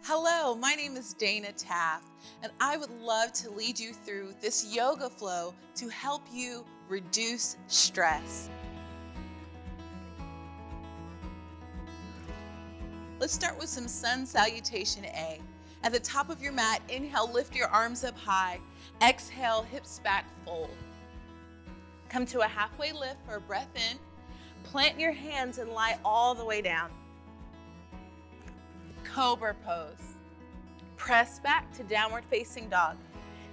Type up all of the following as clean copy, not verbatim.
Hello, my name is Dana Taft, and I would love to lead you through this yoga flow to help you reduce stress. Let's start with some sun salutation A. At the top of your mat, inhale, lift your arms up high. Exhale, hips back, fold. Come to a halfway lift for a breath in. Plant your hands and lie all the way down. Cobra pose. Press back to downward facing dog.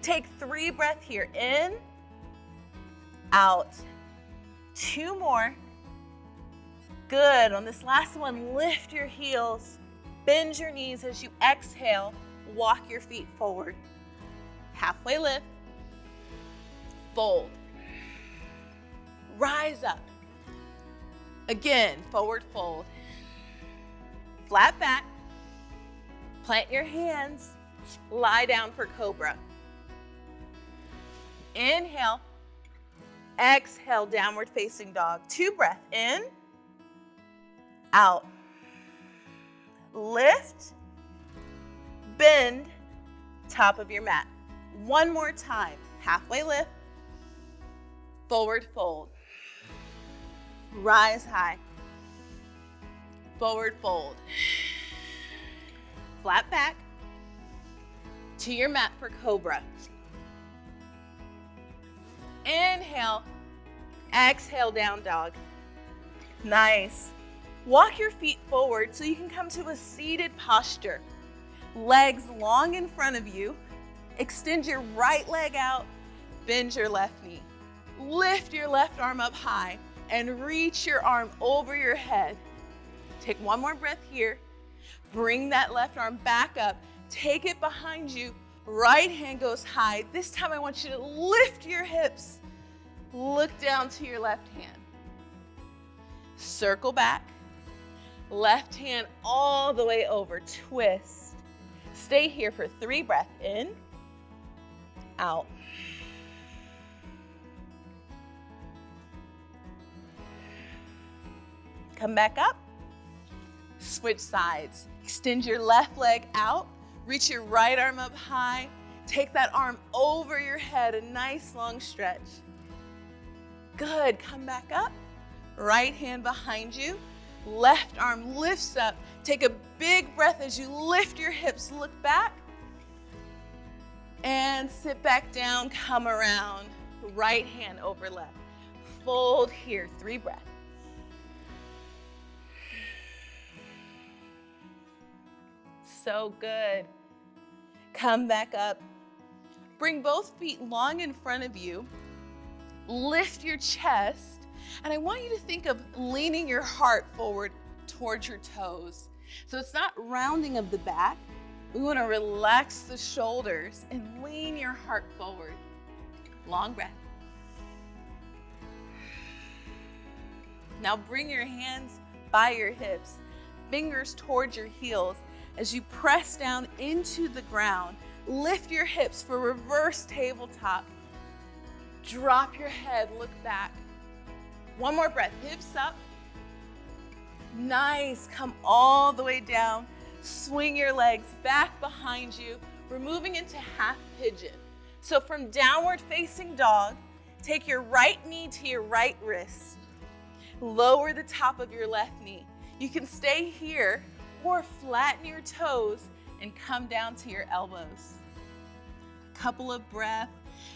Take 3 breaths here. In, out. 2 more. Good. On this last one, lift your heels. Bend your knees as you exhale. Walk your feet forward. Halfway lift. Fold. Rise up. Again, forward fold. Flat back. Plant your hands. Lie down for cobra. Inhale. Exhale, downward facing dog. 2 breaths. In. Out. Lift. Bend. Top of your mat. 1 more time. Halfway lift. Forward fold. Rise high. Forward fold. Flat back to your mat for cobra. Inhale. Exhale, down dog. Nice. Walk your feet forward so you can come to a seated posture. Legs long in front of you. Extend your right leg out. Bend your left knee. Lift your left arm up high and reach your arm over your head. Take 1 more breath here. Bring that left arm back up. Take it behind you. Right hand goes high. This time I want you to lift your hips. Look down to your left hand. Circle back. Left hand all the way over. Twist. Stay here for 3 breaths. In, out. Come back up. Switch sides. Extend your left leg out. Reach your right arm up high. Take that arm over your head, a nice long stretch. Good, come back up. Right hand behind you. Left arm lifts up. Take a big breath as you lift your hips. Look back. And sit back down, come around. Right hand over left. Fold here, 3 breaths. So good. Come back up. Bring both feet long in front of you. Lift your chest. And I want you to think of leaning your heart forward towards your toes. So it's not rounding of the back. We want to relax the shoulders and lean your heart forward. Long breath. Now bring your hands by your hips, fingers towards your heels. As you press down into the ground, lift your hips for reverse tabletop. Drop your head, look back. 1 more breath, hips up. Nice, come all the way down. Swing your legs back behind you. We're moving into half pigeon. So from downward facing dog, take your right knee to your right wrist. Lower the top of your left knee. You can stay here or flatten your toes and come down to your elbows. A couple of breaths.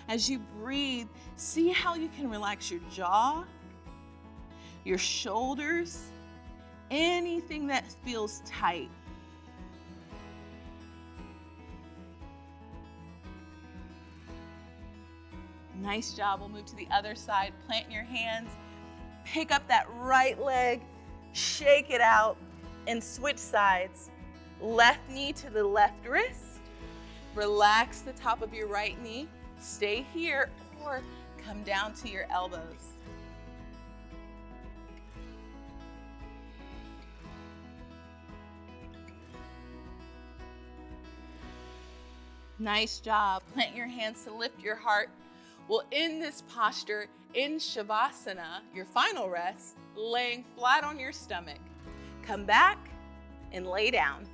As you breathe, see how you can relax your jaw, your shoulders, anything that feels tight. Nice job. We'll move to the other side. Plant your hands. Pick up that right leg. Shake it out. And switch sides. Left knee to the left wrist. Relax the top of your right knee. Stay here or come down to your elbows. Nice job. Plant your hands to lift your heart. We'll end this posture in Shavasana, your final rest, laying flat on your stomach. Come back and lay down.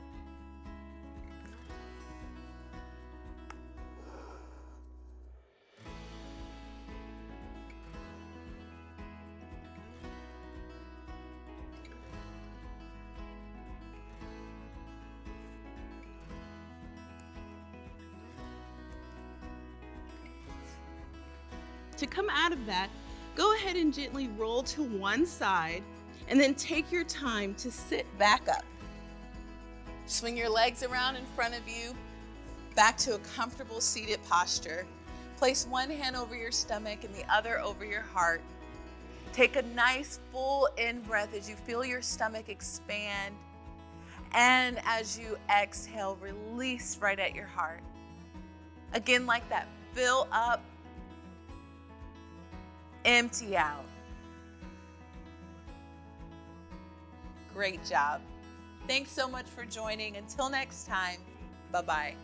To come out of that, go ahead and gently roll to one side and then take your time to sit back up. Swing your legs around in front of you, back to a comfortable seated posture. Place one hand over your stomach and the other over your heart. Take a nice full in breath as you feel your stomach expand. And as you exhale, release right at your heart. Again, like that, fill up, empty out. Great job. Thanks so much for joining. Until next time, bye-bye.